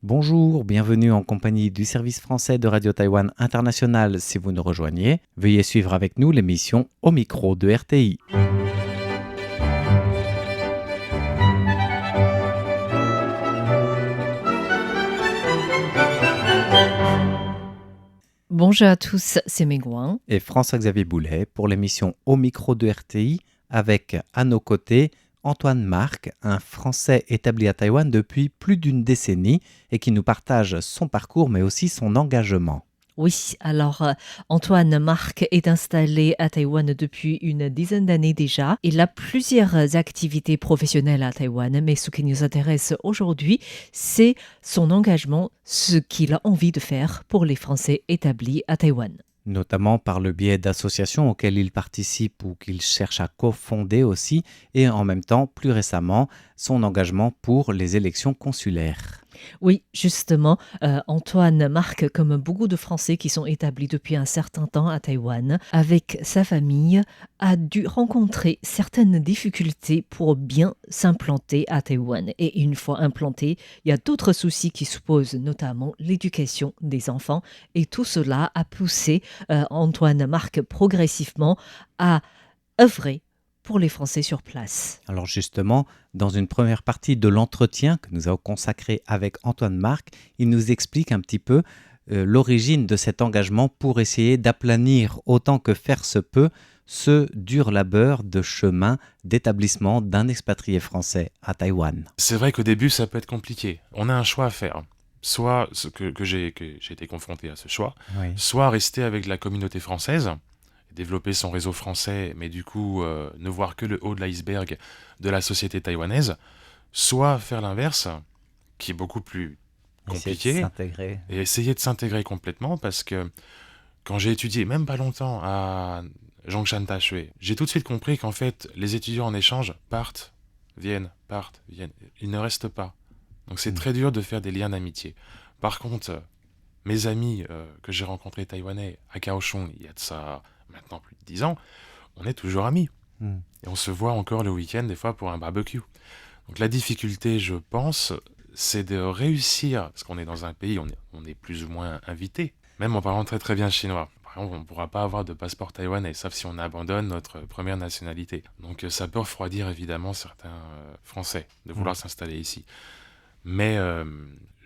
Bonjour, bienvenue en compagnie du service français de Radio Taïwan International. Si vous nous rejoignez, veuillez suivre avec nous l'émission Au micro de RTI. Bonjour à tous, c'est Mengwang. Et François-Xavier Boulet pour l'émission Au micro de RTI avec à nos côtés Antoine Marc, un Français établi à Taïwan depuis plus d'une décennie et qui nous partage son parcours mais aussi son engagement. Oui, alors Antoine Marc est installé à Taïwan depuis une dizaine d'années déjà. Il a plusieurs activités professionnelles à Taïwan, mais ce qui nous intéresse aujourd'hui, c'est son engagement, ce qu'il a envie de faire pour les Français établis à Taïwan. Notamment par le biais d'associations auxquelles il participe ou qu'il cherche à cofonder aussi, et en même temps, plus récemment, son engagement pour les élections consulaires. Oui, justement, Antoine Marc, comme beaucoup de Français qui sont établis depuis un certain temps à Taïwan, avec sa famille, a dû rencontrer certaines difficultés pour bien s'implanter à Taïwan. Et une fois implanté, il y a d'autres soucis qui se posent, notamment l'éducation des enfants. Et tout cela a poussé Antoine Marc progressivement à œuvrer pour les Français sur place. Alors justement, dans une première partie de l'entretien que nous avons consacré avec Antoine Marc, il nous explique un petit peu l'origine de cet engagement pour essayer d'aplanir autant que faire se peut ce dur labeur de chemin d'établissement d'un expatrié français à Taïwan. C'est vrai qu'au début, ça peut être compliqué. On a un choix à faire. Soit que j'ai été confronté à ce choix, Oui. soit rester avec la communauté française, développer son réseau français, mais du coup ne voir que le haut de l'iceberg de la société taïwanaise, soit faire l'inverse, qui est beaucoup plus compliqué, et essayer de s'intégrer complètement, parce que quand j'ai étudié, même pas longtemps, à Zhongshan Taxue, j'ai tout de suite compris qu'en fait, les étudiants en échange partent, viennent, ils ne restent pas. Donc c'est très dur de faire des liens d'amitié. Par contre, mes amis que j'ai rencontrés taïwanais à Kaohsiung, il y a de ça maintenant plus de 10 ans, on est toujours amis. Et on se voit encore le week-end, des fois, pour un barbecue. Donc la difficulté, je pense, c'est de réussir, parce qu'on est dans un pays, on est plus ou moins invité, même en parlant très très bien chinois. Par exemple, on ne pourra pas avoir de passeport taïwanais, sauf si on abandonne notre première nationalité. Donc ça peut refroidir évidemment certains Français de vouloir s'installer ici. Mais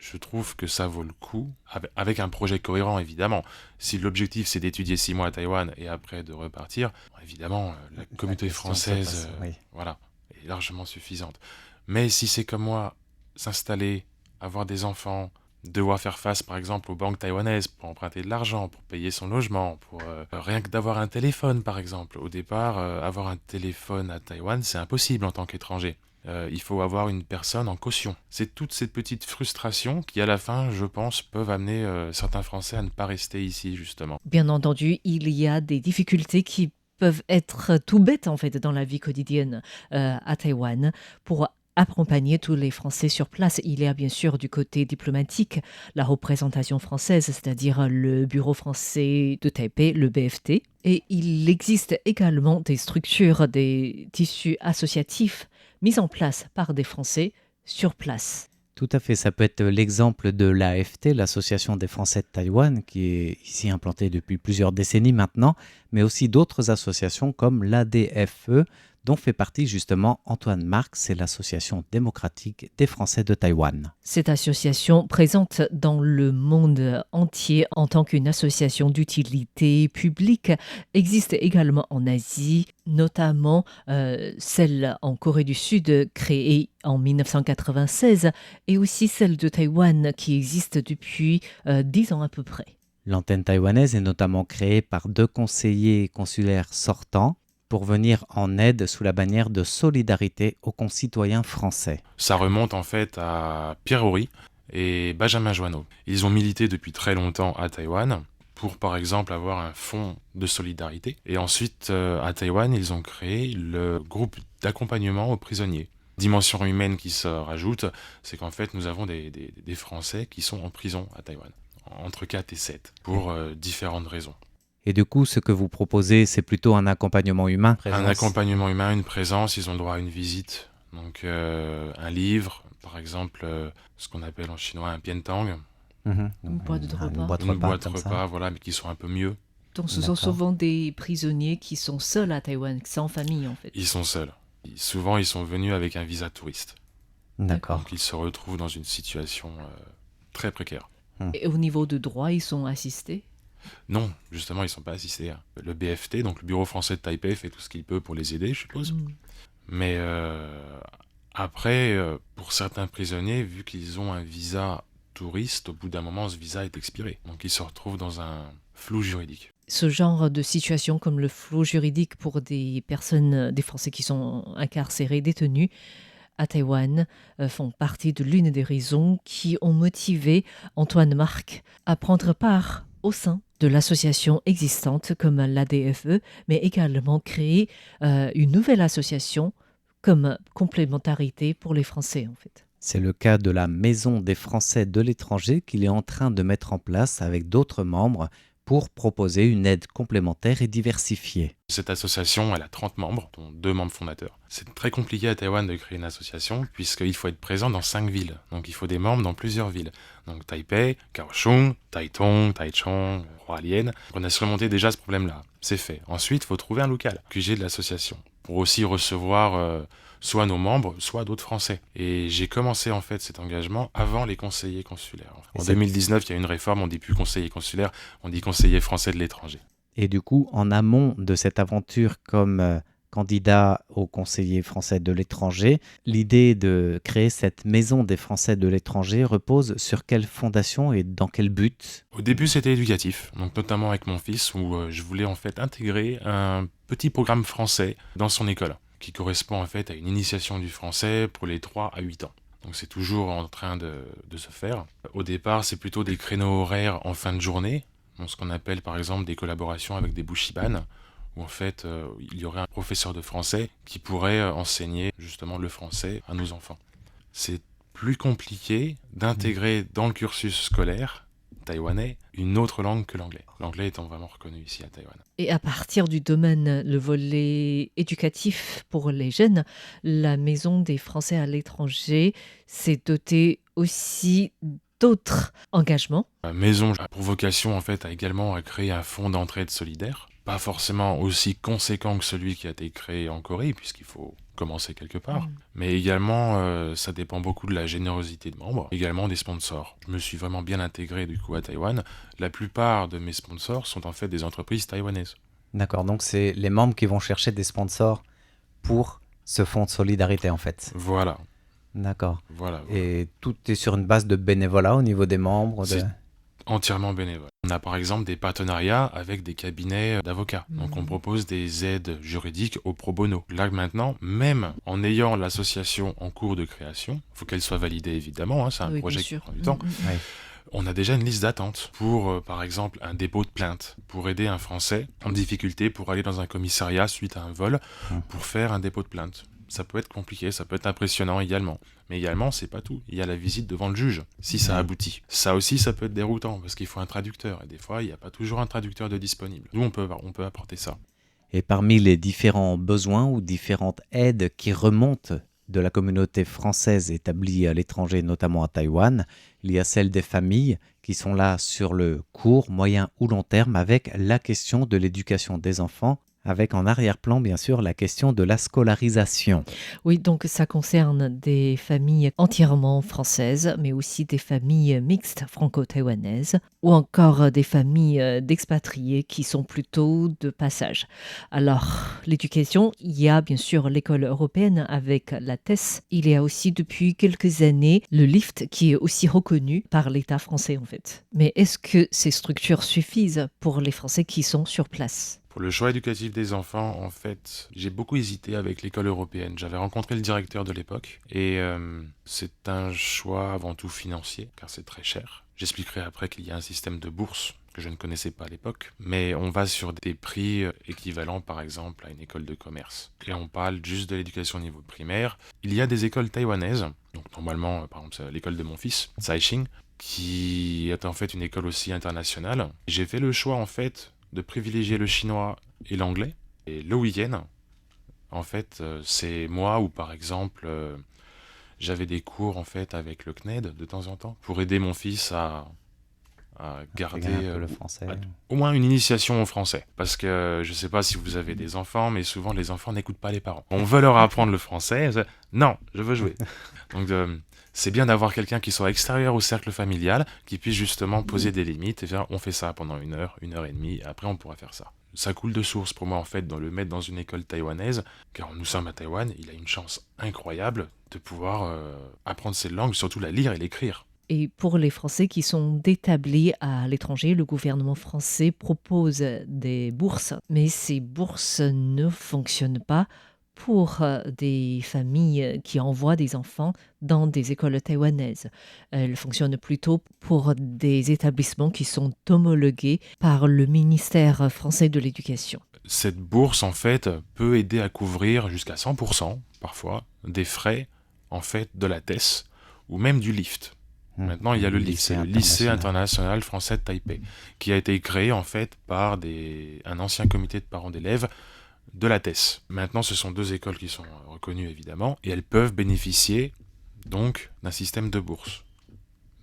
je trouve que ça vaut le coup, avec un projet cohérent évidemment. Si l'objectif c'est d'étudier 6 mois à Taïwan et après de repartir, évidemment la communauté française voilà, est largement suffisante. Mais si c'est comme moi, s'installer, avoir des enfants, devoir faire face par exemple aux banques taïwanaises pour emprunter de l'argent, pour payer son logement, pour rien que d'avoir un téléphone par exemple. Au départ, avoir un téléphone à Taïwan, c'est impossible en tant qu'étranger. Il faut avoir une personne en caution. C'est toutes ces petites frustrations qui, à la fin, je pense, peuvent amener certains Français à ne pas rester ici, justement. Bien entendu, il y a des difficultés qui peuvent être tout bêtes, en fait, dans la vie quotidienne à Taïwan. Pour accompagner tous les Français sur place, il y a bien sûr du côté diplomatique la représentation française, c'est-à-dire le bureau français de Taipei, le BFT. Et il existe également des structures, des tissus associatifs mis en place par des Français sur place. Tout à fait, ça peut être l'exemple de l'AFT, l'Association des Français de Taïwan, qui est ici implantée depuis plusieurs décennies maintenant, mais aussi d'autres associations comme l'ADFE, dont fait partie justement Antoine Marc, c'est l'Association démocratique des Français de Taïwan. Cette association, présente dans le monde entier en tant qu'une association d'utilité publique, existe également en Asie, notamment celle en Corée du Sud créée en 1996 et aussi celle de Taïwan qui existe depuis 10 ans à peu près. L'antenne taïwanaise est notamment créée par 2 conseillers consulaires sortants pour venir en aide sous la bannière de solidarité aux concitoyens français. Ça remonte en fait à Pierre Horry et Benjamin Joanneau. Ils ont milité depuis très longtemps à Taïwan pour par exemple avoir un fonds de solidarité. Et ensuite à Taïwan, ils ont créé le groupe d'accompagnement aux prisonniers. Dimension humaine qui se rajoute, c'est qu'en fait nous avons des Français qui sont en prison à Taïwan, entre 4 et 7, pour différentes raisons. Et du coup, ce que vous proposez, c'est plutôt un accompagnement humain. Un accompagnement humain, une présence, ils ont le droit à une visite. Donc un livre, par exemple ce qu'on appelle en chinois un piantang, Mhm. Une boîte de repas. boîte une repas boîte comme ça. repas, voilà, mais qui sont un peu mieux. Donc ce sont D'accord. souvent des prisonniers qui sont seuls à Taïwan, sans famille en fait. Ils sont seuls. Souvent, ils sont venus avec un visa touriste. D'accord. Donc, ils se retrouvent dans une situation très précaire. Et au niveau de droit, ils sont assistés. Non, justement, ils ne sont pas assistés. Le BFT, donc le Bureau français de Taipei, fait tout ce qu'il peut pour les aider, je suppose. Mm. Mais après, pour certains prisonniers, vu qu'ils ont un visa touriste, au bout d'un moment, ce visa est expiré. Donc, ils se retrouvent dans un flou juridique. Ce genre de situation comme le flou juridique pour des personnes, des Français qui sont incarcérés, détenus à Taïwan, font partie de l'une des raisons qui ont motivé Antoine Marc à prendre part au sein de l'association existante comme l'ADFE, mais également créer une nouvelle association comme complémentarité pour les Français en fait. C'est le cas de la Maison des Français de l'étranger qu'il est en train de mettre en place avec d'autres membres pour proposer une aide complémentaire et diversifiée. Cette association, elle a 30 membres, dont 2 membres fondateurs. C'est très compliqué à Taïwan de créer une association, puisqu'il faut être présent dans 5 villes. Donc il faut des membres dans plusieurs villes. Donc Taipei, Kaohsiung, Taitung, Taichung, Hualien. On a surmonté déjà ce problème-là. C'est fait. Ensuite, il faut trouver un local, QG de l'association, pour aussi recevoir soit nos membres, soit d'autres Français. Et j'ai commencé en fait cet engagement avant les conseillers consulaires. En 2019, il y a une réforme, on dit plus conseiller consulaire, on dit conseiller français de l'étranger. Et du coup, en amont de cette aventure comme candidat au conseiller français de l'étranger, l'idée de créer cette Maison des Français de l'étranger repose sur quelle fondation et dans quel but? Au début, c'était éducatif, donc notamment avec mon fils, où je voulais en fait intégrer un petit programme français dans son école, qui correspond en fait à une initiation du français pour les 3 à 8 ans. Donc c'est toujours en train de se faire. Au départ, c'est plutôt des créneaux horaires en fin de journée, donc ce qu'on appelle par exemple des collaborations avec des bushiban, où en fait il y aurait un professeur de français qui pourrait enseigner justement le français à nos enfants. C'est plus compliqué d'intégrer dans le cursus scolaire taïwanais une autre langue que l'anglais. L'anglais étant vraiment reconnu ici à Taïwan. Et à partir du domaine, le volet éducatif pour les jeunes, la Maison des Français à l'étranger s'est dotée aussi d'autres engagements. La maison a pour vocation en fait également à créer un fonds d'entraide solidaire, pas forcément aussi conséquent que celui qui a été créé en Corée, puisqu'il faut commencer quelque part, mais également ça dépend beaucoup de la générosité des membres, également des sponsors. Je me suis vraiment bien intégré du coup à Taïwan. La plupart de mes sponsors sont en fait des entreprises taïwanaises. D'accord, donc c'est les membres qui vont chercher des sponsors pour ce fonds de solidarité en fait. Voilà. D'accord. Voilà. Et tout est sur une base de bénévolat au niveau des membres C'est entièrement bénévole. On a par exemple des partenariats avec des cabinets d'avocats. Donc on propose des aides juridiques au pro bono. Là maintenant, même en ayant l'association en cours de création, il faut qu'elle soit validée évidemment, c'est un Oui, projet bien qui sûr. prend du temps. Ouais. On a déjà une liste d'attente pour, par exemple, un dépôt de plainte, pour aider un Français en difficulté pour aller dans un commissariat suite à un vol, pour faire un dépôt de plainte. Ça peut être compliqué, ça peut être impressionnant également. Mais également, c'est pas tout. Il y a la visite devant le juge, si ça aboutit. Ça aussi, ça peut être déroutant, parce qu'il faut un traducteur. Et des fois, il n'y a pas toujours un traducteur de disponible. Nous, on peut apporter ça. Et parmi les différents besoins ou différentes aides qui remontent de la communauté française établie à l'étranger, notamment à Taïwan, il y a celle des familles qui sont là sur le court, moyen ou long terme avec la question de l'éducation des enfants, avec en arrière-plan bien sûr la question de la scolarisation. Oui, donc ça concerne des familles entièrement françaises, mais aussi des familles mixtes franco-taïwanaises, ou encore des familles d'expatriés qui sont plutôt de passage. Alors, l'éducation, il y a bien sûr l'école européenne avec la TES. Il y a aussi depuis quelques années le LIFT qui est aussi reconnu par l'État français en fait. Mais est-ce que ces structures suffisent pour les Français qui sont sur place ? Pour le choix éducatif des enfants, en fait, j'ai beaucoup hésité avec l'école européenne. J'avais rencontré le directeur de l'époque et c'est un choix avant tout financier, car c'est très cher. J'expliquerai après qu'il y a un système de bourse que je ne connaissais pas à l'époque, mais on va sur des prix équivalents par exemple à une école de commerce. Et on parle juste de l'éducation au niveau primaire. Il y a des écoles taïwanaises, donc normalement par exemple c'est l'école de mon fils, Caixing, qui est en fait une école aussi internationale. J'ai fait le choix en fait de privilégier le chinois et l'anglais. Et le week-end, en fait, c'est moi où, par exemple, J'avais des cours en fait avec le CNED de temps en temps pour aider mon fils à garder Intégrer un peu le français. au moins une initiation au français. Parce que je sais pas si vous avez des enfants, mais souvent les enfants n'écoutent pas les parents. On veut leur apprendre le français. Non, je veux jouer. Donc c'est bien d'avoir quelqu'un qui soit extérieur au cercle familial, qui puisse justement poser des limites et faire on fait ça pendant 1 heure et demie, après on pourra faire ça. Ça coule de source pour moi en fait de le mettre dans une école taïwanaise, car nous sommes à Taïwan, il a une chance incroyable de pouvoir apprendre cette langue, surtout la lire et l'écrire. Et pour les Français qui sont établis à l'étranger, le gouvernement français propose des bourses, mais ces bourses ne fonctionnent pas pour des familles qui envoient des enfants dans des écoles taïwanaises. Elles fonctionnent plutôt pour des établissements qui sont homologués par le ministère français de l'Éducation. Cette bourse en fait peut aider à couvrir jusqu'à 100% parfois des frais en fait de la TES ou même du LIFT. Maintenant, il y a le LIFT, c'est le lycée international français de Taipei, qui a été créé en fait par un ancien comité de parents d'élèves de la TES. Maintenant, ce sont 2 écoles qui sont reconnues évidemment, et elles peuvent bénéficier donc d'un système de bourse.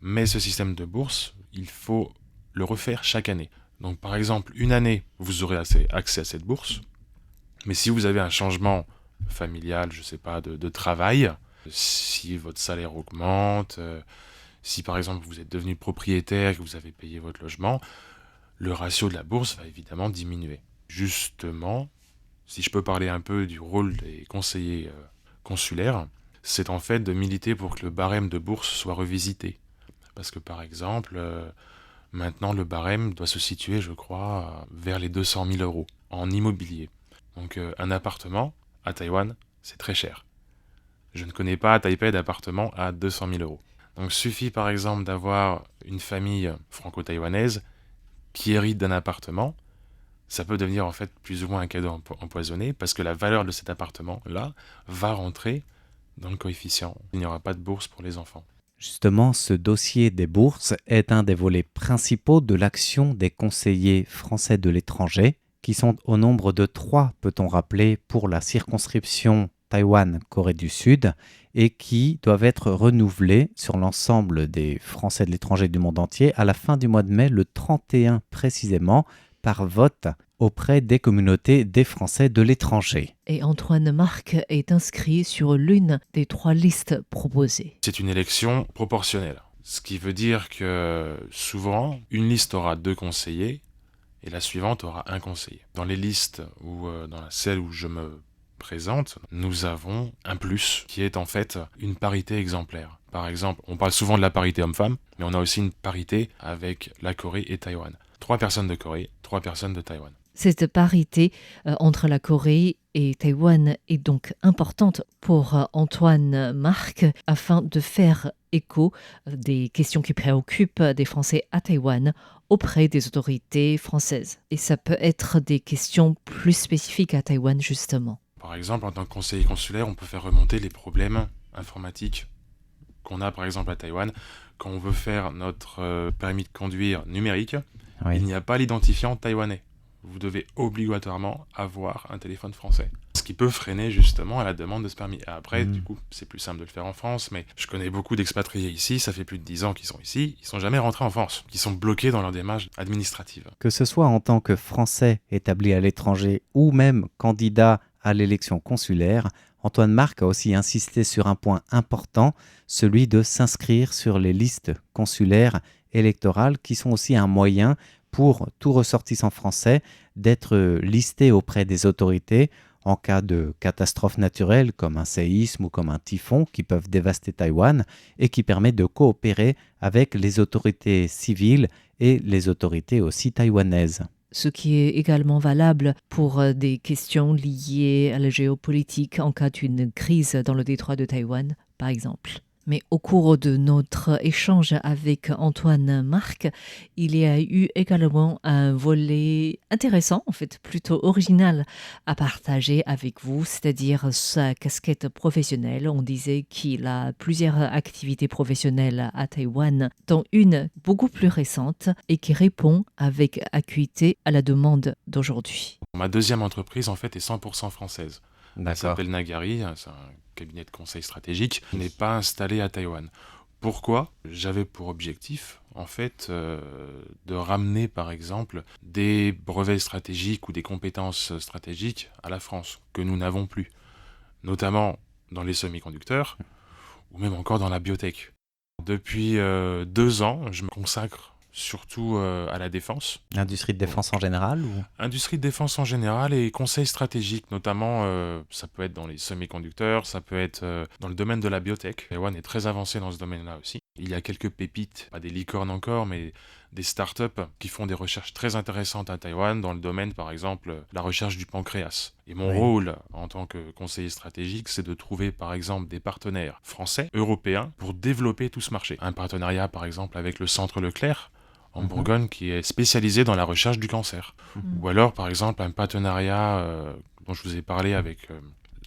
Mais ce système de bourse, il faut le refaire chaque année. Donc par exemple, une année, vous aurez accès à cette bourse, mais si vous avez un changement familial, je sais pas, de travail, si votre salaire augmente, si par exemple vous êtes devenu propriétaire et que vous avez payé votre logement, le ratio de la bourse va évidemment diminuer. Justement, si je peux parler un peu du rôle des conseillers consulaires, c'est en fait de militer pour que le barème de bourse soit revisité. Parce que par exemple, maintenant le barème doit se situer, je crois, vers les 200 000 euros en immobilier. Donc un appartement à Taïwan, c'est très cher. Je ne connais pas à Taipei d'appartement à 200 000 euros. Donc suffit par exemple d'avoir une famille franco-taïwanaise qui hérite d'un appartement, ça peut devenir en fait plus ou moins un cadeau empoisonné parce que la valeur de cet appartement-là va rentrer dans le coefficient. Il n'y aura pas de bourse pour les enfants. Justement, ce dossier des bourses est un des volets principaux de l'action des conseillers français de l'étranger, qui sont au nombre de 3, peut-on rappeler, pour la circonscription Taïwan-Corée du Sud, et qui doivent être renouvelés sur l'ensemble des Français de l'étranger du monde entier à la fin du mois de mai, le 31 précisément, par vote auprès des communautés des Français de l'étranger. Et Antoine Marc est inscrit sur l'une des 3 listes proposées. C'est une élection proportionnelle, ce qui veut dire que souvent, une liste aura 2 conseillers et la suivante aura 1 conseiller. Dans les listes ou dans celle où je me présente, nous avons un plus qui est en fait une parité exemplaire. Par exemple, on parle souvent de la parité homme-femme, mais on a aussi une parité avec la Corée et Taïwan. 3 personnes de Corée, 3 personnes de Taïwan. Cette parité entre la Corée et Taïwan est donc importante pour Antoine Marc afin de faire écho des questions qui préoccupent des Français à Taïwan auprès des autorités françaises. Et ça peut être des questions plus spécifiques à Taïwan justement. Par exemple, en tant que conseiller consulaire, on peut faire remonter les problèmes informatiques qu'on a par exemple à Taïwan. Quand on veut faire notre permis de conduire numérique, il n'y a pas l'identifiant taïwanais. Vous devez obligatoirement avoir un téléphone français. Ce qui peut freiner justement à la demande de ce permis. Après, du coup, c'est plus simple de le faire en France, mais je connais beaucoup d'expatriés ici, ça fait plus de 10 ans qu'ils sont ici, ils sont jamais rentrés en France, ils sont bloqués dans leur démarche administrative. Que ce soit en tant que Français établi à l'étranger ou même candidat à l'élection consulaire, Antoine Marc a aussi insisté sur un point important, celui de s'inscrire sur les listes consulaires électorales qui sont aussi un moyen pour tout ressortissant français d'être listé auprès des autorités en cas de catastrophe naturelle comme un séisme ou comme un typhon qui peuvent dévaster Taïwan et qui permet de coopérer avec les autorités civiles et les autorités aussi taïwanaises. Ce qui est également valable pour des questions liées à la géopolitique en cas d'une crise dans le détroit de Taïwan, par exemple. Mais au cours de notre échange avec Antoine Marc, il y a eu également un volet intéressant, en fait plutôt original à partager avec vous, c'est-à-dire sa casquette professionnelle. On disait qu'il a plusieurs activités professionnelles à Taïwan, dont une beaucoup plus récente et qui répond avec acuité à la demande d'aujourd'hui. Ma deuxième entreprise en fait est 100% française. Elle s'appelle Nagari, c'est un cabinet de conseil stratégique, n'est pas installé à Taïwan. Pourquoi ? J'avais pour objectif, en fait, de ramener, par exemple, des brevets stratégiques ou des compétences stratégiques à la France, que nous n'avons plus, notamment dans les semi-conducteurs, ou même encore dans la biotech. Depuis 2 ans, je me consacre surtout à la défense. L'industrie de défense en général ou... Industrie de défense en général et conseils stratégiques, notamment, ça peut être dans les semi-conducteurs, ça peut être dans le domaine de la biotech. Taïwan est très avancé dans ce domaine-là aussi. Il y a quelques pépites, pas des licornes encore, mais des startups qui font des recherches très intéressantes à Taïwan dans le domaine, par exemple, la recherche du pancréas. Et mon rôle en tant que conseiller stratégique, c'est de trouver, par exemple, des partenaires français, européens, pour développer tout ce marché. Un partenariat, par exemple, avec le Centre Leclerc, en Bourgogne, qui est spécialisé dans la recherche du cancer. Ou alors, par exemple, un partenariat dont je vous ai parlé avec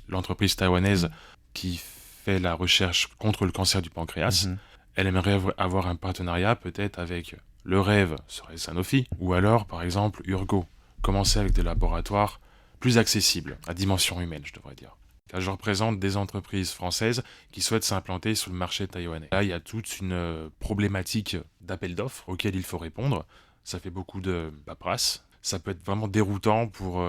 l'entreprise taïwanaise qui fait la recherche contre le cancer du pancréas. Elle aimerait avoir un partenariat peut-être avec le rêve, serait Sanofi, ou alors, par exemple, Urgo. Commencer avec des laboratoires plus accessibles, à dimension humaine, je devrais dire. Car je représente des entreprises françaises qui souhaitent s'implanter sur le marché taïwanais. Là, il y a toute une problématique d'appel d'offres auquel il faut répondre. Ça fait beaucoup de paperasse. Ça peut être vraiment déroutant pour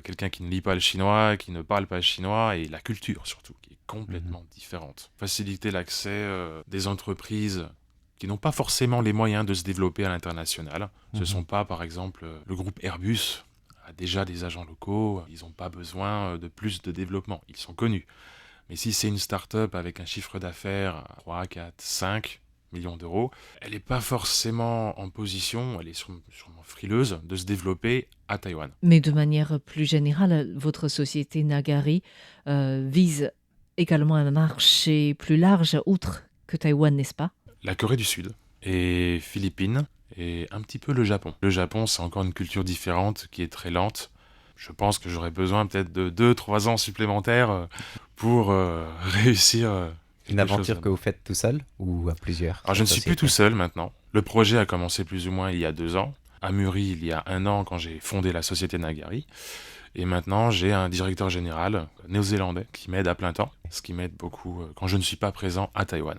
quelqu'un qui ne lit pas le chinois, qui ne parle pas le chinois, et la culture surtout, qui est complètement différente. Faciliter l'accès des entreprises qui n'ont pas forcément les moyens de se développer à l'international. Ce ne sont pas, par exemple, le groupe Airbus a déjà des agents locaux, ils n'ont pas besoin de plus de développement, ils sont connus. Mais si c'est une start-up avec un chiffre d'affaires à 3, 4, 5 millions d'euros, elle n'est pas forcément en position, elle est sûrement frileuse de se développer à Taïwan. Mais de manière plus générale, votre société Nagari vise également un marché plus large, outre que Taïwan, n'est-ce pas ? La Corée du Sud et Philippines et un petit peu le Japon. Le Japon, c'est encore une culture différente qui est très lente. Je pense que j'aurais besoin peut-être de 2-3 ans supplémentaires pour réussir. Une aventure que vous faites tout seul ou à plusieurs ? Alors je ne suis plus tout seul maintenant. Le projet a commencé plus ou moins il y a 2 ans. A mûri il y a 1 an quand j'ai fondé la société Nagari. Et maintenant, j'ai un directeur général néo-zélandais qui m'aide à plein temps, ce qui m'aide beaucoup quand je ne suis pas présent à Taïwan.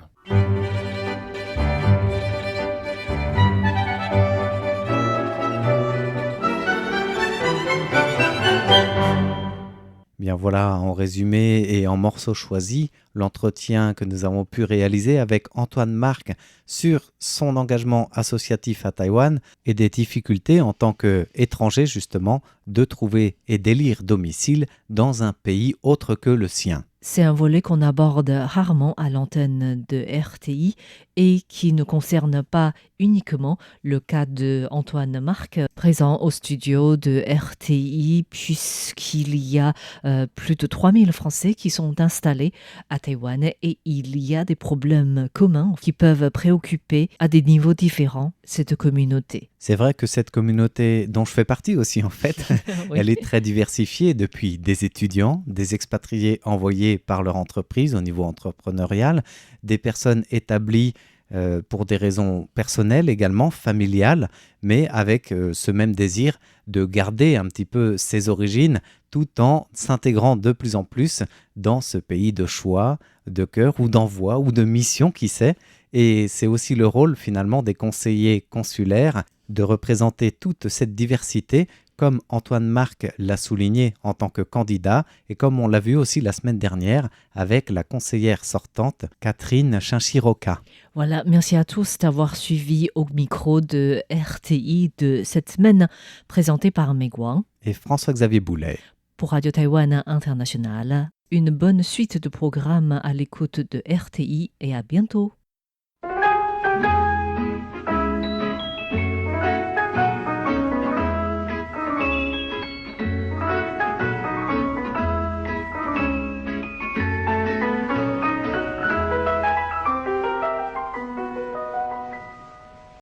Bien voilà, en résumé et en morceaux choisis, l'entretien que nous avons pu réaliser avec Antoine Marc sur son engagement associatif à Taïwan et des difficultés en tant qu'étranger justement de trouver et d'élire domicile dans un pays autre que le sien. C'est un volet qu'on aborde rarement à l'antenne de RTI et qui ne concerne pas uniquement le cas de Antoine Marc, présent au studio de RTI, puisqu'il y a plus de 3000 Français qui sont installés à Taïwan et il y a des problèmes communs qui peuvent préoccuper à des niveaux différents cette communauté. C'est vrai que cette communauté dont je fais partie aussi en fait, Oui. elle est très diversifiée depuis des étudiants, des expatriés envoyés par leur entreprise au niveau entrepreneurial, des personnes établies pour des raisons personnelles également, familiales, mais avec ce même désir de garder un petit peu ses origines tout en s'intégrant de plus en plus dans ce pays de choix, de cœur ou d'envoi ou de mission, qui sait. Et c'est aussi le rôle finalement des conseillers consulaires de représenter toute cette diversité, comme Antoine Marc l'a souligné en tant que candidat et comme on l'a vu aussi la semaine dernière avec la conseillère sortante Catherine Chinchiroka. Voilà, merci à tous d'avoir suivi au micro de RTI de cette semaine, présentée par Meguang. Et François-Xavier Boulet. Pour Radio Taïwan International, une bonne suite de programmes à l'écoute de RTI et à bientôt.